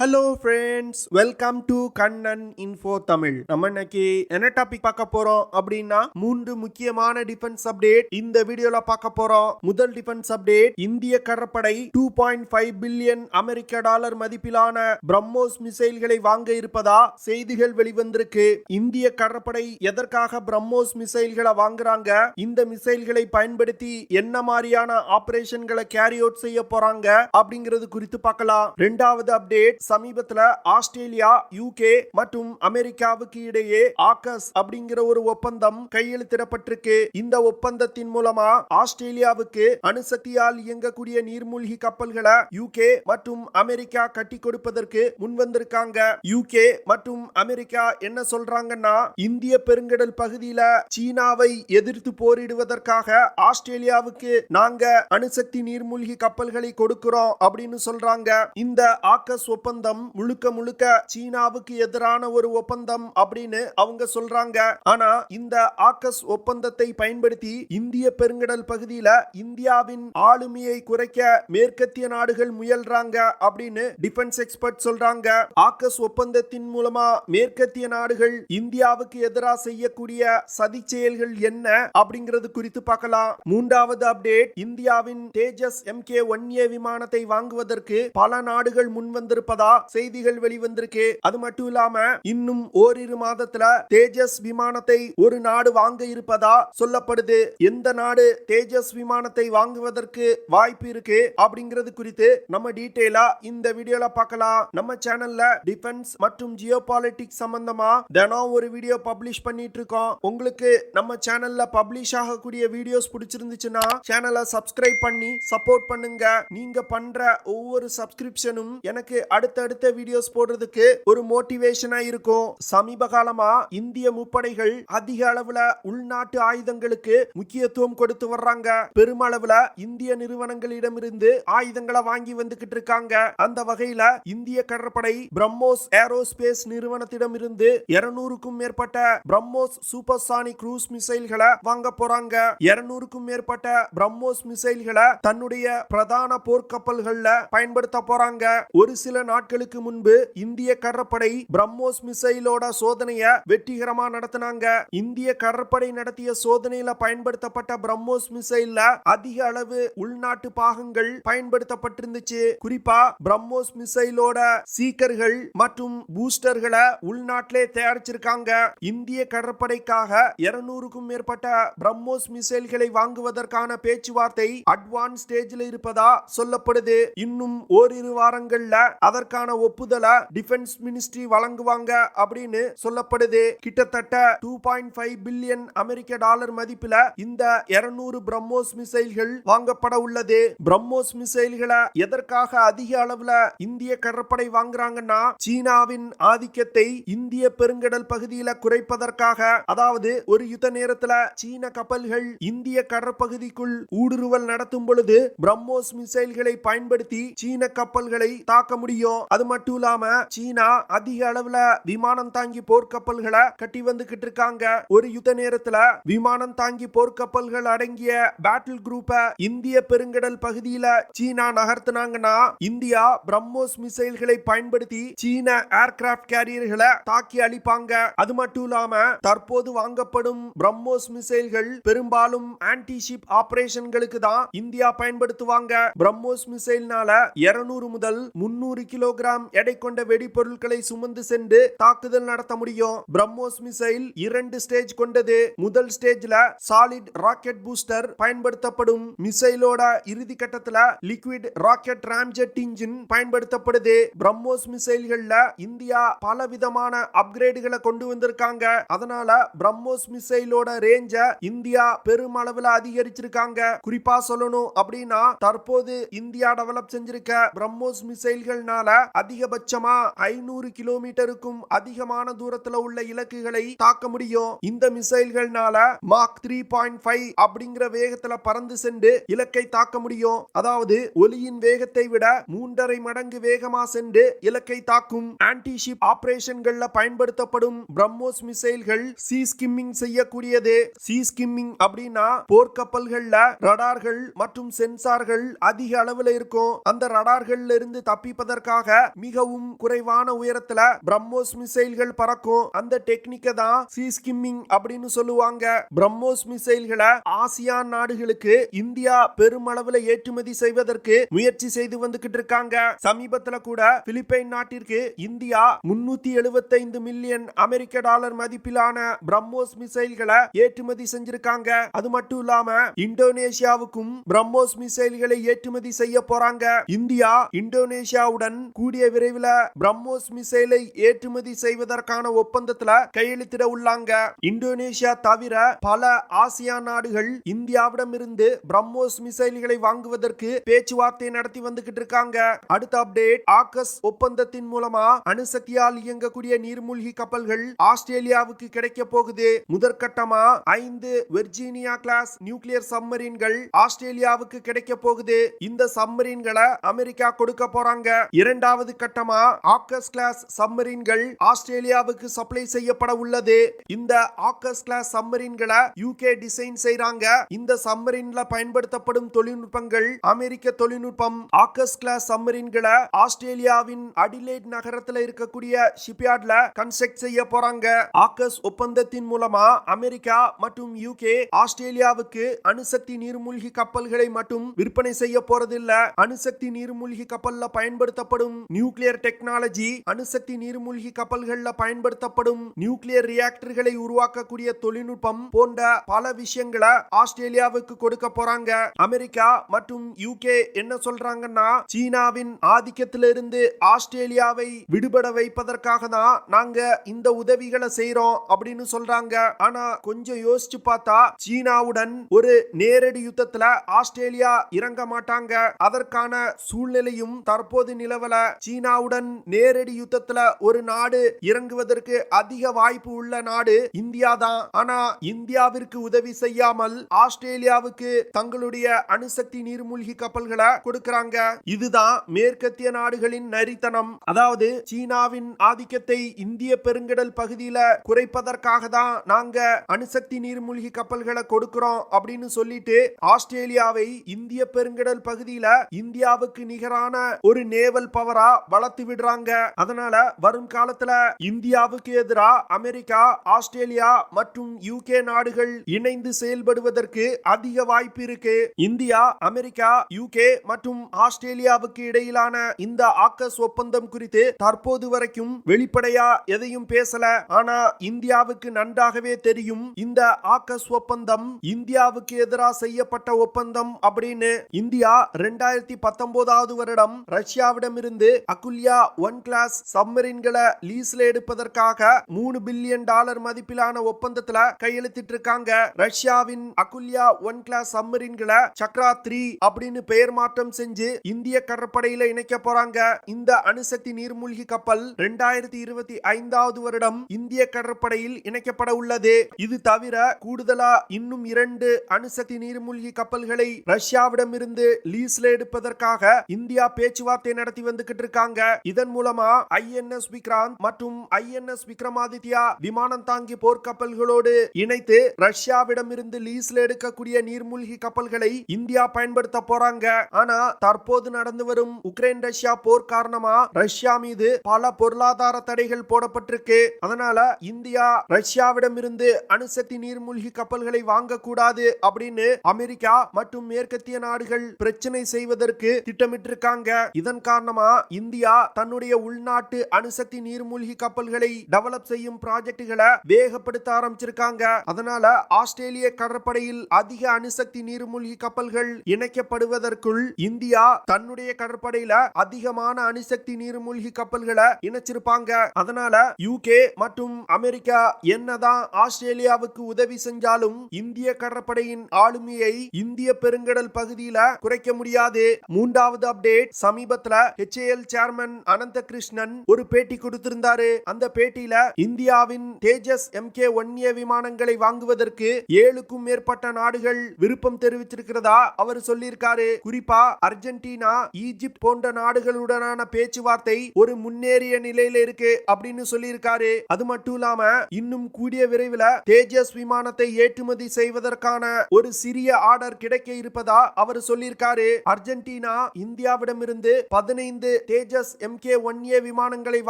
Hello friends, welcome to Kannan info Tamil. நம்ம இன்னைக்கு என்ன டாபிக் பார்க்க போறோம் அப்படின்னா 3 முக்கியமான டிஃபென்ஸ் அப்டேட் இந்த வீடியோல பார்க்க போறோம். முதல் டிஃபென்ஸ் அப்டேட், இந்திய கடற்படை 2.5 பில்லியன் அமெரிக்க டாலர் மதிப்பிலான பிரம்மோஸ் மிசைல்களை வாங்க இருப்பதா செய்திகள் வெளிவந்திருக்கு. இந்திய கடற்படை எதற்காக பிரம்மோஸ் மிசைல்களை வாங்குறாங்க, இந்த மிசைல்களை பயன்படுத்தி என்ன மாதிரியான ஆபரேஷன்களை கேரி அவுட் செய்ய போறாங்க அப்படிங்கிறது குறித்து பார்க்கலாம். இரண்டாவது அப்டேட், சமீபத்துல ஆஸ்திரேலியா, யூகே மற்றும் அமெரிக்காவுக்கு இடையே ஆக்கஸ் அப்படிங்கிற ஒரு ஒப்பந்தம் கையெழுத்திடப்பட்டிருக்கு. இந்த ஒப்பந்தத்தின் மூலமா ஆஸ்திரேலியாவுக்கு அணுசக்தியால் இயங்கக்கூடிய நீர்மூழ்கி கப்பல்களை யூகே மற்றும் அமெரிக்கா கட்டி கொடுப்பதற்கு முன்வந்திருக்காங்க. யூகே மற்றும் அமெரிக்கா என்ன சொல்றாங்கன்னா, இந்திய பெருங்கடல் பகுதியில சீனாவை எதிர்த்து போரிடுவதற்காக ஆஸ்திரேலியாவுக்கு நாங்க அணுசக்தி நீர்மூழ்கி கப்பல்களை கொடுக்கிறோம் அப்படின்னு சொல்றாங்க. இந்த ஆக்கஸ் ஒப்பந்தம் முழுக்க முழுக்க சீனாவுக்கு எதிரான ஒரு ஒப்பந்தம் அப்படின்னு அவங்க சொல்றாங்க. ஆனா இந்த ஆக்கஸ் ஒப்பந்தத்தை பயன்படுத்தி இந்திய பெருங்கடல் பகுதியில இந்தியாவின் ஆளுமையை குறைக்க மேற்கத்திய நாடுகள் முயல்றாங்க அப்படின்னு டிஃபென்ஸ் எக்ஸ்பர்ட் சொல்றாங்க. ஆக்கஸ் ஒப்பந்தத்தின் மூலமா மேற்கத்திய நாடுகள் இந்தியாவுக்கு எதிராக செய்யக்கூடிய சதி செயல்கள் என்ன அப்படிங்கிறது குறித்து பார்க்கலாம். மூன்றாவது அப்டேட், இந்தியாவின் தேஜஸ் MK-1A விமானத்தை வாங்குவதற்கு பல நாடுகள் முன்வந்திருப்பதா செய்திகள் வெளிவந்திருக்கு. அது மட்டும் இல்லாம இன்னும் ஓரிரு மாதத்துல தேஜஸ் விமானத்தை ஒரு நாடு வாங்க இருப்பதா சொல்லப்படுது. எந்த நாடு தேஜஸ் விமானத்தை வாங்குவதற்கு வாய்ப்பு இருக்கு அப்படிங்கிறது குறித்து நம்ம டீடைலா இந்த வீடியோல பார்க்கலாம். நம்ம சேனல்ல டிஃபென்ஸ் மற்றும் ஜியோபாலிட்டிக்ஸ் சம்பந்தமா தினம் ஒரு வீடியோ பப்ளிஷ் பண்ணிட்டு இருக்கோம். உங்களுக்கு நம்ம சேனல்ல பப்ளிஷ் ஆகக்கூடிய வீடியோஸ் பிடிச்சிருந்துச்சுன்னா சேனலை சப்ஸ்கிரைப் பண்ணி சப்போர்ட் பண்ணுங்க. நீங்க பண்ற ஒவ்வொரு சப்ஸ்கிரிப்ஷனும் எனக்கு அடுத்தடுத்த வீடியோஸ் போடுறதுக்கு ஒரு மோட்டிவேஷனா இருக்கும். சமீப காலமா இந்திய முப்படைகள் அதிக அளவுல உள்நாட்டு ஆயுதங்களுக்கு முக்கியத்துவம் கொடுத்து வர்றாங்க. பெருமளவுல இந்திய நிறுவனங்களிடமிருந்து ஆயுதங்களை வாங்கி வந்துகிட்டு இருக்காங்க. அந்த வகையில இந்திய கடற்படை பிரம்மோஸ் ஏரோஸ்பேஸ் நிறுவனத்திடமிருந்து 200க்கும் மேற்பட்ட பிரம்மோஸ் சூப்பர்சானிக் க்ரூஸ் மிசைல்களை வாங்க போறாங்க. 200க்கும் மேற்பட்ட பிரம்மோஸ் மிசைல்களை தன்னுடைய பிரதான போர்க்கப்பல்கள்ல பயன்படுத்த போறாங்க. ஒரு சில நாட்களுக்கு முன்பு இந்திய கடற்படை பிரம்மோஸ் மிசைலோட சோதனையை வெற்றிகரமா நடத்தினாங்க. இந்திய கடற்படை நடத்திய சோதனையில பயன்படுத்தப்பட்ட பிரம்மோஸ் மிசைல்ல அதிக அளவு உள்நாட்டு பாகங்கள் பயன்படுத்தப்பட்டிருந்துச்சு. குறிப்பா பிரம்மோஸ் மிசைலோட சீக்கர்கள் மற்றும் பூஸ்டர்களை உள்நாட்டிலே தயாரிச்சிருக்காங்க. இந்திய கடற்படைக்காக 200க்கும் மேற்பட்ட பிரம்மோஸ் மிசைல்களை வாங்குவதற்கான பேச்சுவார்த்தை அட்வான்ஸ் ஸ்டேஜில் இருப்பதா சொல்லப்படுது. இன்னும் ஓரிரு வாரங்கள்ல அதற்கான ஒப்புதலை டிஃபென்ஸ் மினிஸ்ட்ரி வழங்குவாங்க அப்படின்னு சொல்லப்படுது. கிட்டத்தட்ட 2.5 பில்லியன் அமெரிக்க டாலர் மதிப்பில இந்த 200 பிரம்மோஸ் மிசைல்கள் வாங்கப்பட உள்ளது. பிரம்மோஸ் மிசைல்களை எதற்காக அதிக அளவுல இந்திய கடற்படை வாங்குறாங்கன்னா, சீனாவின் ஆதிக்கத்தை இந்திய பெருங்கடல் பகுதியில குறைப்பதற்காக. அதாவது ஒரு யுத்த நேரத்துல சீன கப்பல்கள் இந்திய கடற்பகுதிக்குள் ஊடுருவல் நடத்தும் பொழுது பிரம்மோஸ் மிசைல்களை பயன்படுத்தி சீன கப்பல்களை தாக்க முடியும். அது மட்டும் இல்லாம சீனா அதிக அளவுல விமானம் தாங்கி போர்க்கப்பல்களை கட்டி வந்துகிட்டு இருக்காங்க. ஒரு யுத்த நேரத்துல விமானம் தாங்கி போர்க்கப்பல்கள் அடங்கிய பேட்டில் குரூப்பை இந்திய பெருங்கடல் பகுதியில சீனா நகர்த்தினாங்கன்னா, இந்தியா பிரம்மோஸ் மிசைல்களை பயன்படுத்தி சீன ஏர்கிராப்ட் கேரியர்களை தாக்கி அழிப்பாங்க. அது மட்டும் இல்லாம தற்போது வாங்கப்படும் பிரம்மோஸ் மிசைல்கள் பெரும்பாலும் ஆன்டி ஷிப் ஆபரேஷன்களுக்கு தான் இந்தியா பயன்படுத்துவாங்க. பிரம்மோஸ் மிசைல்னால 200 முதல் 300 கிலோகிராம் எடை கொண்ட வெடிபொருட்களை சுமந்து சென்று தாக்குதல் நடத்த முடியும். பிரம்மோஸ் மிசைல் 2 ஸ்டேஜ் கொண்டது. முதல் ஸ்டேஜ்ல சாலிட் ராக்கெட் பூஸ்டர் பயன்படுத்தப்படும். மிசைலோட இறுதி கட்டத்துல லிக்விட் ராக்கெட் ராம்ஜெட் இன்ஜின் பயன்படுத்தப்படுது. பிரம்மோஸ் மிசைல்கள்ல இந்தியா பல விதமான அப்கிரேடுகளை கொண்டு வந்திருக்காங்க. அதனால பிரம்மோஸ் மிசைலோட ரேஞ்ச இந்தியா பெருமளவுல அதிகரிச்சிருக்காங்க. குறிப்பா சொல்லணும் அப்படின்னா, தற்போது இந்தியா டெவலப் செஞ்சிருக்க பிரம்மோஸ் மிசைல்கள்னால அதிகபட்சமா 500 கிலோமீட்டருக்கும் அதிகமான தூரத்துல உள்ள இலக்குகளை தாக்க முடியும். இந்த மிசைல்கள்னால மாக் 3.5 அப்படிங்கிற வேகத்துல பறந்து சென்று இலக்கை தாக்க முடியும். அதாவது ஒலியின் வேகத்தை விட 3.5 மடங்கு வேகமா சென்று இலக்கை தாக்கும். ஆன்டி ஷிப் ஆபரேஷன்கள்ல பயன்படுத்தப்படும் பிரம்மோஸ் மிசைல்கள் சி ஸ்கிம்மிங் செய்யக்கூடியது. சி ஸ்கிம்மிங் அப்படின்னா போர்க்கப்பல்கள்ல ரடார்கள் மற்றும் சென்சார்கள் அதிக அளவுல இருக்கும். அந்த ரடார்கள் இருந்து தப்பிப்பதற்காக மிகவும் குறைவான உயரத்துல பிரம்மோஸ் மிசைல்கள் பறக்கும். அந்த டெக்னிக்கை தான் சீ ஸ்கிம்மிங் அப்படின்னு சொல்லுவாங்க. பிரம்மோஸ் மிசைல்களை ஆசியான் நாடுகளுக்கு இந்தியா பெருமளவுல ஏற்றுமதி செய்வதற்கு முயற்சி செய்து வந்துகிட்டு இருக்காங்க. சமீபத்துல கூட பிலிப்பைன் நாட்டிற்கு இந்தியா 375 மில்லியன் அமெரிக்க டாலர் மதிப்பிலான பிரம்மோஸ் மிசைல்களை ஏற்றுமதி செஞ்சிருக்காங்க. அது மட்டும் இல்லாம இந்தோனேஷியாவுக்கும் பிரம்மோஸ் மிசைல்களை ஏற்றுமதி செய்ய போறாங்க. இந்தியா இந்தோனேஷியாவுடன் கூடிய விரைவில் பிரம்மோஸ் மிசைலை ஏற்றுமதி செய்வதற்கான ஒப்பந்தத்துல கையெழுத்திட உள்ளாங்க. இந்தோனேஷியா தவிர பல ஆசியான் நாடுகள் இந்தியாவிடம் இருந்து பிரம்மோஸ் மிசைல்களை வாங்குவதற்கு பேச்சுவார்த்தை நடத்தி வந்துகிட்டு இருக்காங்க. அடுத்த அப்டேட், ஆகஸ் ஒப்பந்தத்தின் மூலமா அணுசக்தியால் இயங்கக்கூடிய நீர்மூழ்கி கப்பல்கள் ஆஸ்திரேலியாவுக்கு கிடைக்க போகுது. முதற்கட்டமா 5 வெர்ஜீனியா கிளாஸ் நியூக்ளியர் சப்மரீன்கள் ஆஸ்திரேலியாவுக்கு கிடைக்க போகுது. இந்த சப்மரீன்களை அமெரிக்கா கொடுக்க போறாங்க. இரண்டாவது கட்டமா ஆகஸ் கிளாஸ் சப்மரீன்கள் ஆஸ்திரேலியாவுக்கு சப்ளை செய்யப்பட உள்ளது. இந்த ஆகஸ் கிளாஸ் சப்மரீன்களை யூகே டிசைன் செய்றாங்க. இந்த சப்மரீன்ல பயன்படுத்தப்படும் தொழில்நுட்பங்கள் அமெரிக்க தொழில்நுட்பம். ஆகஸ் கிளாஸ் சப்மரீன்களை ஆஸ்திரேலியாவின் அடிலேட் நகரத்துல இருக்கக்கூடிய ஷிப்யார்ட்ல கன்ஸ்ட்ரக்ட் செய்ய போறாங்க. ஆகஸ் ஒப்பந்தத்தின் மூலமா அமெரிக்கா மற்றும் யூகே ஆஸ்திரேலியாவுக்கு அணுசக்தி நீர்மூழ்கி கப்பல்களை மட்டும் விற்பனை செய்ய போறதில்ல. அணுசக்தி நீர்மூழ்கி கப்பல்ல பயன்படுத்தப்படும் நியூக்ளியர் டெக்னாலஜி, அணுசக்தி நீர்மூழ்கி கப்பல்கள்ல பயன்படுத்தப்படும் நியூக்ளியர் ரியாக்டர்களை உருவாக்கக்கூடிய தொழில்நுட்பம் போன்ற பல விஷயங்களை ஆஸ்திரேலியாவுக்கு கொடுக்க போறாங்க. அமெரிக்கா மற்றும் யூகே என்ன சொல்றாங்கன்னா, சீனாவின் ஆதிக்கத்திலிருந்து ஆஸ்திரேலியாவை விடுபட வைப்பதற்காக தான் நாங்க இந்த உதவிகளை செய்றோம் அப்படின்னு சொல்றாங்க. ஆனா கொஞ்சம் யோசிச்சு பார்த்தா சீனாவுடன் ஒரு நேரடி யுத்தத்துல ஆஸ்திரேலியா இறங்க மாட்டாங்க. அதற்கான சூழ்நிலையும் தற்போது நிலவல. சீனாவுடன் நேரடி யுத்தத்துல ஒரு நாடு இறங்குவதற்கு அதிக வாய்ப்பு உள்ள நாடு இந்தியா தான். ஆனா இந்தியாவிற்கு உதவி செய்யாமல் ஆஸ்திரேலியாவுக்கு தங்களுடைய அணுசக்தி நீர்மூழ்கி கப்பல்களை கொடுக்கறாங்க. இதுதான் மேற்கத்திய நாடுகளின் நரித்தனம். அதாவது சீனாவின் ஆதிக்கத்தை இந்திய பெருங்கடல் பகுதியில குறைப்பதற்காக தான் நாங்க அணுசக்தி நீர்மூழ்கி கப்பல்களை கொடுக்கிறோம் அப்படின்னு சொல்லிட்டு ஆஸ்திரேலியாவை இந்திய பெருங்கடல் பகுதியில இந்தியாவுக்கு நிகரான ஒரு நேவல் பவரா வளர்த்து விடுறாங்க. அதனால வரும் காலத்துல இந்தியாவுக்கு எதிராக அமெரிக்கா, ஆஸ்திரேலியா மற்றும் யூகே நாடுகள் இணைந்து செயல்படுவதற்கு அதிக வாய்ப்பு இருக்கு. இந்தியா, அமெரிக்கா, யூகே மற்றும் ஆஸ்திரேலியாவுக்கு இடையிலான இந்த ஆகஸ் ஒப்பந்தம் குறித்து தற்போது வரைக்கும் வெளிப்படையா எதையும் பேசல. ஆனா இந்தியாவுக்கு நன்றாகவே தெரியும் இந்த ஆகஸ் ஒப்பந்தம் இந்தியாவுக்கு எதிராக செய்யப்பட்ட ஒப்பந்தம் அப்படின்னு. இந்தியா 2019 வருடம் ரஷ்யாவிடம் இருந்து அகுல்யா 1 கிளாஸ் சப்மரீன்களை லீஸ்ல எடுப்பதற்காக $3 பில்லியன் மதிப்பிலான ஒப்பந்தத்துல கையெழுத்திட்டு இருக்காங்க. ரஷ்யாவின் அகுல்யா 1 கிளாஸ் சப்மரீன்களை சக்ரா 3 அப்படின்னு பெயர் மாற்றம் செஞ்சு இந்திய கடற்படையில இணைக்க போறாங்க. இந்த அணுசக்தி நீர்மூழ்கி கப்பல் 2025 வருடம் இந்திய கடற்படையில் இணைக்கப்பட உள்ளது. இது தவிர கூடுதலா இன்னும் 2 அணுசக்தி நீர்மூழ்கி கப்பல்களை ரஷ்யாவிடம் இருந்து லீஸ்ல எடுப்பதற்காக இந்தியா பேச்சுவார்த்தை நடத்தி வந்துகிட்டு இருக்காங்க. இதன் மூலமா INS விக்ராந்த் மற்றும் INS விக்ரமாதித்யா விமானம் தாங்கி போர்க்கப்பல்களோடு இணைத்து ரஷ்யாவிடம் இருந்து லீஸ்ல எடுக்கக்கூடிய நீர்மூழ்கி கப்பல்களை இந்தியா பயன்படுத்த போறாங்க. ஆனா தற்போது நடந்து வரும் உக்ரைன் ரஷ்யா போர் காரணமா ரஷ்யா மீது பல பொருளாதார தடைகள் போடப்பட்டிருக்கு. அதனால இந்தியா ரஷ்யாவிடம் இருந்து அணுசக்தி நீர்மூழ்கி கப்பல்களை வாங்கக்கூடாது அப்படின்னு அமெரிக்கா மற்றும் மேற்கத்திய நாடுகள் பிரச்சனை செய்வதற்கு திட்டமிட்டிருக்காங்க. இதன் காரணமா இந்தியா தன்னுடைய உள்நாட்டு அணுசக்தி நீர்மூழ்கி கப்பல்களை டெவலப் செய்யும் ப்ராஜெக்டுகளை வேகப்படுத்த ஆரம்பிச்சிருக்காங்க. அதனால ஆஸ்திரேலிய கடற்படையில் அதிக அணுசக்தி நீர்மூழ்கி கப்பல்கள் இணைக்கப்படுவதற்குள் இந்தியா தன்னுடைய கடற்படையில அதிகமான அணுசக்தி நீர்மூழ்கி கப்பல்களை இணைச்சிருப்பாங்க. அதனால யூகே மற்றும் அமெரிக்கா என்னதான் ஆஸ்திரேலியாவுக்கு உதவி செஞ்சாலும் இந்திய கடற்படையின் ஆளுமையை இந்திய பெருங்கடல் பகுதியில குறைக்க முடியாது. மூன்றாவது அப்டேட், சமீபத்துல HAL சேர்மன் அனந்த கிருஷ்ணன் ஒரு பேட்டி கொடுத்திருந்தாரு. அந்த பேட்டியில இந்தியாவின் தேஜஸ் MK-1A விமானங்களை வாங்குவதற்கு 7க்கும் மேற்பட்ட நாடுகள் விருப்பம் தெரிவிச்சிருக்கிறதா அவர் சொல்லியிருக்காரு. குறிப்பா அர்ஜென்டினா, ஈஜிப்ட் போன்ற நாடுகளுடனான பேச்சுவார்த்தை ஒரு முன்னேறிய நிலையில இருக்கு அப்படின்னு சொல்லியிருக்காரு. அது மட்டும் இல்லாம இன்னும் கூடிய விரைவில் தேஜஸ் விமானத்தை ஏற்றுமதி செய்வதற்கான ஒரு சிறிய ஆர்டர் கிடைக்க இருப்பதா அவர் சொல்லியிருக்காரு. அர்ஜென்டினா இந்தியாவிடமிருந்து 15 தேஜஸ் MK-1A விமானங்களை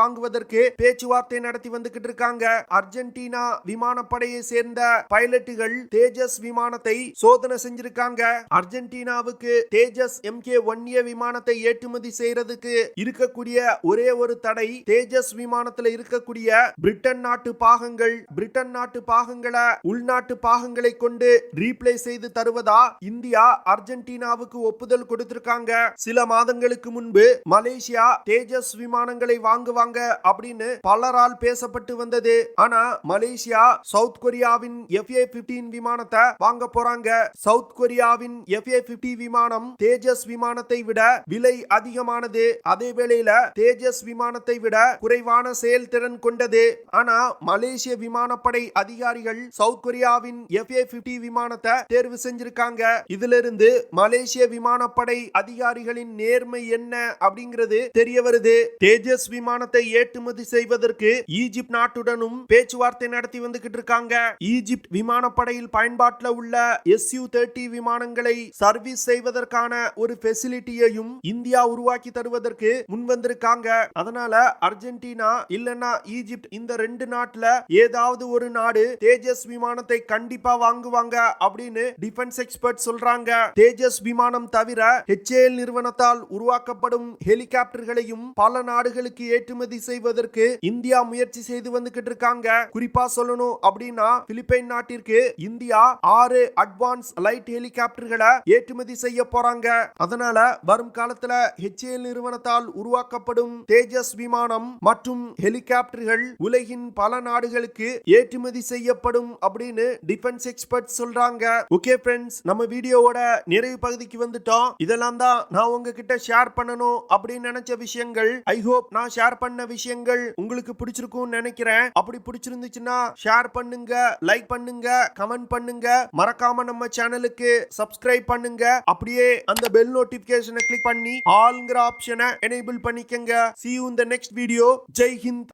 வாங்குவதற்கு பேச்சுவார்த்தை நடத்தி வந்துகிட்டு இருக்காங்க. அர்ஜென்டினா விமானப்படையை சேர்ந்த பைலட்டுகள் தேஜஸ் விமானத்தை சோதனை செஞ்சிருக்காங்க. அர்ஜென்டினாவுக்கு தேஜஸ் MK-1A விமானத்தை ஏற்றுமதி செய்யறதுக்கு இருக்கக்கூடிய ஒரே ஒரு தடை தேஜஸ் விமானத்துல இருக்கக்கூடிய பிரிட்டன் நாட்டு பாகங்களை உள்நாட்டு பாகங்களை கொண்டு ரீப்ளேஸ் செய்து தருவதா இந்தியா அர்ஜென்டினாவுக்கு ஒப்புதல் கொடுத்திருக்காங்க. சில மாதங்களுக்கு முன்பு மலேசியா தேஜஸ் விமானங்களை வாங்குவாங்க அப்படின்னு பலரால் பேசப்பட்டு வந்தது. ஆனா மலேசியா சவுத் கொரியாவின் FA-15 விமானத்தை வாங்க போறாங்க. சவுத் கொரியாவின் FA-50 விமானம் தேஜஸ் விமானத்தை விட விலை அதிகமானது. அதே வேளையில தேஜஸ் விமானத்தை விட குறைவான செயல்திறன் கொண்டது. ஆனா மலேசிய விமானப்படை அதிகாரிகள் சவுத் கொரியாவின் FA-50 விமானத்தை தேர்வு செஞ்சிருக்காங்க. இதிலிருந்து மலேசிய விமானப்படை அதிகாரிகளின் நேர்மை என்ன அப்படிங்கிறது தெரிய வருது. தேஜஸ் விமானத்தை ஏற்றுமதி செய்வதற்கு ஈஜிப்ட் நாட்டுடனும் பேச்சுவார்த்தை நடத்தி வந்துகிட்டு இருக்காங்க. ஈஜிப்ட் விமானப்படையில் பயன்பாட்டில் உள்ள Su-30 விமானங்களை சர்வீஸ் செய்வதற்கான ஒரு ஃபெசிலிட்டியையும் இந்தியா உருவாக்கி தருவதற்கு முன்வந்திருக்காங்க. அதனால அர்ஜென்டினா இல்லனா ஈஜிப்ட் இந்த ரெண்டு நாட்டுல ஏதாவது ஒரு நாடு தேஜஸ் விமானத்தை கண்டிப்பா வாங்குவாங்க அப்படின்னு டிஃபென்ஸ் எக்ஸ்பர்ட் சொல்றாங்க. தேஜஸ் விமானம் தவிர HAL நிறுவனத்தால் உருவாக்கப்படும் ஹெலிகாப்டர்களையும் பல நாடுகளுக்கு ஏற்றுமதி செய்வதற்கு இந்தியா முயற்சி செய்து வந்துகிட்டு இருக்காங்க. குறிப்பா சொல்லணும் அப்படின்னா பிலிப்பைன் நாட்டிற்கு இந்தியா 6 அட்வான்ஸ் லைட் ஹெலிகாப்டர்களை ஏற்றுமதி செய்ய போறாங்க. அதனால வரும் காலத்துல HAL நிறுவனத்தால் உருவாக்கப்படும் தேஜஸ் விமானம் மற்றும் ஹெலிகாப்டர்கள் உலகின் பல நாடுகளுக்கு ஏற்றுமதி செய்யப்படும் அப்படின்னு டிஃபென்ஸ் எக்ஸ்பர்ட் சொல்றாங்க. ஓகே ஃப்ரெண்ட்ஸ், நம்ம வீடியோவோட நிறைவு பகுதிக்கு வந்துட்டோம். இதெல்லாம் தான் நான் உங்ககிட்ட ஷேர் பண்ணணும் அப்படின்னு நினைச்ச விஷயங்கள். ஐ ஹோப் நான் ஷேர் பண்ண விஷயங்கள் உங்களுக்கு பிடிச்சிருக்கும்னு நினைக்கிறேன். அப்படி பிடிச்சிருந்துச்சுன்னா ஷேர் பண்ணுங்க, லைக் பண்ணுங்க, கமெண்ட் பண்ணுங்க. மறக்காம நம்ம சேனலுக்கு சப்ஸ்கிரைப் பண்ணுங்க. அப்படியே அந்த பெல் நோட்டிபிகேஷனை கிளிக் பண்ணி ஆல்ங்கிற ஆப்ஷனை எனேபிள் பண்ணிக்கங்க. See you in the next video. Jai Hind.